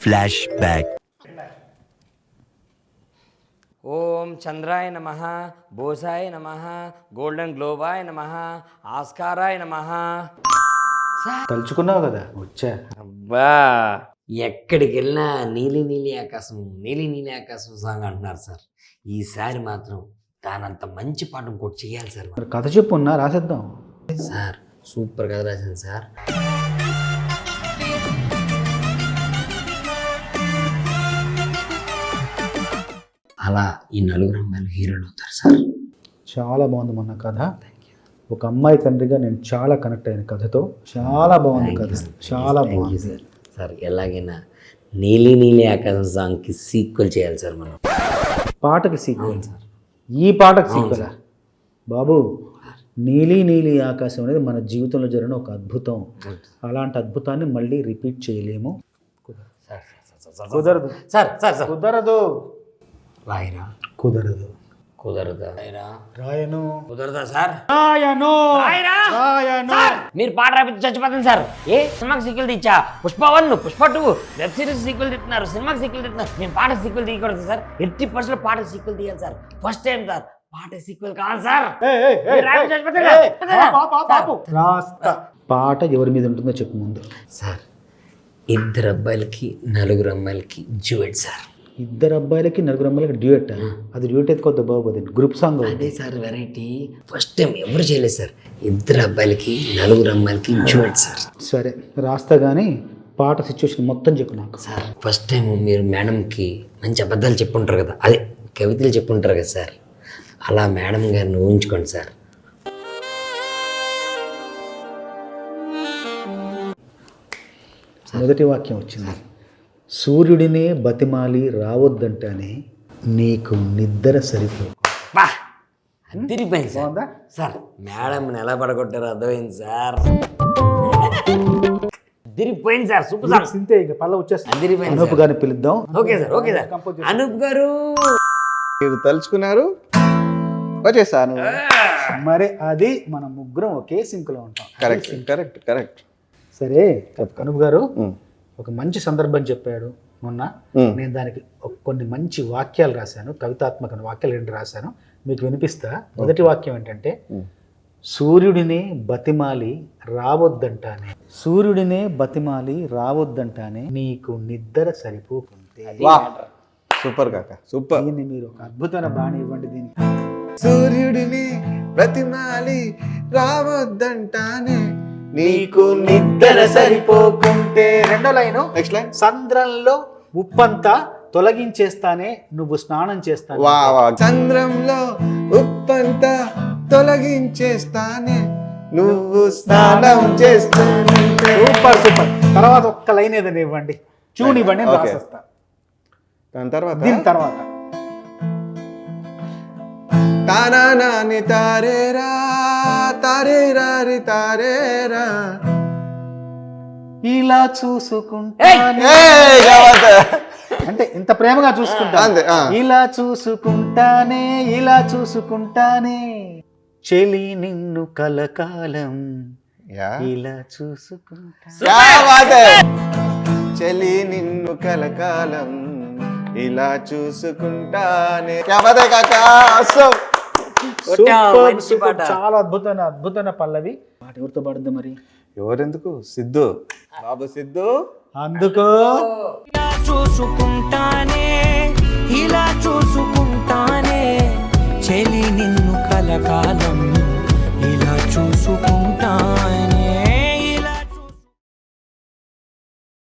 Flash back. ఓం చంద్రాయ నమః, బోసాయ నమః, golden గ్లోబాయ నమః, ఆస్కారాయ నమః. తలుచుకున్నావు కదా వచ్చా. అబ్బా, ఎక్కడికి వెళ్ళినా నీలి నీలి ఆకాశం, నీలి నీలి ఆకాశం సాంగ్ అంటున్నారు సార్. ఈసారి మాత్రం దానంత మంచి పాట ఇంకోటి చేయాలి సార్. మరి కథ చెప్పు ఉన్నా రాసేద్దాం. సార్ సూపర్ కథ రాసింది సార్. అలా ఈ నలుగురు అమ్మాయిలు హీరోలు అవుతారు సార్. చాలా బాగుంది మొన్న కథ. ఒక అమ్మాయి తండ్రిగా నేను చాలా కనెక్ట్ అయిన కథతో. చాలా బాగుంది కథ, చాలా బాగుంది సార్. సార్ ఎలాగైనా నీలి నీలి ఆకాశం సాంగ్కి సీక్వెల్ చేయాలి సార్ మనం. పాటకి సీక్వెల్ సార్. ఈ పాటకి సీక్వెల్ బాబు. నీలి నీలి ఆకాశం అనేది మన జీవితంలో జరిగిన ఒక అద్భుతం. అలాంటి అద్భుతాన్ని మళ్ళీ రిపీట్ చేయలేము. కుదరదు సార్. సార్ సార్ కుదరదు. రాయరా? కుదరదు. కుదరదా? రాయరా? రాయను. కుదరదా సార్? రాయను. రాయరా? రాయను. మీరు పాట రాపితే చచ్చిపోతుంది సార్. ఏ సినిమాకి సీక్వెల్ తీచ్చా? పుష్ప1, పుష్ప2 వెబ్ సిరీస్ సీక్వెల్ తీస్తున్నారు, సినిమాకి సీక్వెల్ తీస్తున్నారు. నేను పాట సీక్వెల్ తీయకూడదు సార్. 80% పాట సీక్వెల్ తీయాలి సార్. ఫస్ట్ టైం సార్ పాట సీక్వెల్ కావాలి సార్. పాట ఎవరి మీద ఉంటుందో చెప్పు ముందు. సార్ ఇద్దరు అబ్బాయిలకి నలుగురు అమ్మాయిలకి డ్యూయెట్ సార్. ఇద్దరు అబ్బాయిలకి నలుగురు అమ్మాయిలకి డ్యూయెట్. అది డ్యూయెట్ ఎత్తుకోద్దు బాబు, అది గ్రూప్ సాంగ్. అదే సార్ వెరైటీ. ఫస్ట్ టైం ఎవరు చేయలేదు సార్. ఇద్దరు అబ్బాయిలకి నలుగురు అమ్మాయిలకి డ్యూయెట్ సార్. సరే రాస్తా కానీ పాట సిచ్యువేషన్ మొత్తం చెప్పు నాకు. సార్ ఫస్ట్ టైం మీరు మేడంకి మంచి అబద్ధాలు చెప్పుంటారు కదా, అదే కవితలు చెప్పుంటారు కదా సార్. అలా మేడం గారిని ఊహించుకోండి సార్. మొదటి వాక్యం వచ్చింది. సూర్యుడినే బతిమాలి రావద్దంటానే నీకు నిద్ర సరిపో. బా అదిరిపోయింది సార్. సార్ మేడంని ఎలా పడగొట్టారో అర్థమైంది సార్. అదిరిపోయింది సార్. Super sir. సింతే ఇక పల్ల వచ్చేస్తా. అదిరిపోయింది. అనూప్ గారిని పిలుద్దాం. Okay sir. Okay sir. Anoop గారు మీరు తలుచుకున్నారు, వచ్చేసాను. మరి అది మన ముగ్గురం ఒకే సింక్లో ఉంటాం. Correct correct correct. సరే అనూప్ గారు ఒక మంచి సందర్భం చెప్పాడు మొన్న. నేను దానికి కొన్ని మంచి వాక్యాలు రాశాను, కవితాత్మక వాక్యాలు 2 రాశాను, మీకు వినిపిస్తా. మొదటి వాక్యం ఏంటంటే, సూర్యుడినే బతిమాలి రావద్దంటానే, సూర్యుడినే బతిమాలి రావద్దంటానే నీకు నిద్ర సరిపోకుంటే. సూపర్ కాక సూపర్. దీన్ని మీరు ఒక అద్భుతమైన బాణి ఇవ్వండి దీనికి. సూర్యుడిని బ్రతిమాలి రావద్దంటానే నీకు నిద్ర సరిపోకుంటే. రెండో లైను నెక్స్ట్ లైన్. సంద్రంలో ఉప్పంతా తొలగించేస్తానే నువ్వు స్నానం చేస్తాను. చంద్రంలో ఉప్పంతా తొలగించేస్తానే నువ్వు స్నానం చేస్తానే. Super super. తర్వాత ఒక్క లైన్ ఏదైనా ఇవ్వండి, ట్యూన్ ఇవ్వండి, నేను రాసేస్తా. దాని తర్వాత దీని తర్వాత తారానాని తారేరా తారేరారి తారేరా ఇలా చూసుకుంటా అంటే ఇంత ప్రేమగా చూసుకుంటా. ఇలా చూసుకుంటానే, ఇలా చూసుకుంటానే చెలి నిన్ను కలకాలం, ఇలా చూసుకుంటా. చెలి నిన్ను కలకాలం ఇలా చూసుకుంటానే. చాలా అద్భుతమైన పల్లవి. పాట ఎవరితో పాడుద్ది మరి? ఎవరెందుకు? సిద్ధు బాబు సిద్ధు. అందుకో చూసుకుంటానే ఇలా చూసుకుంటానే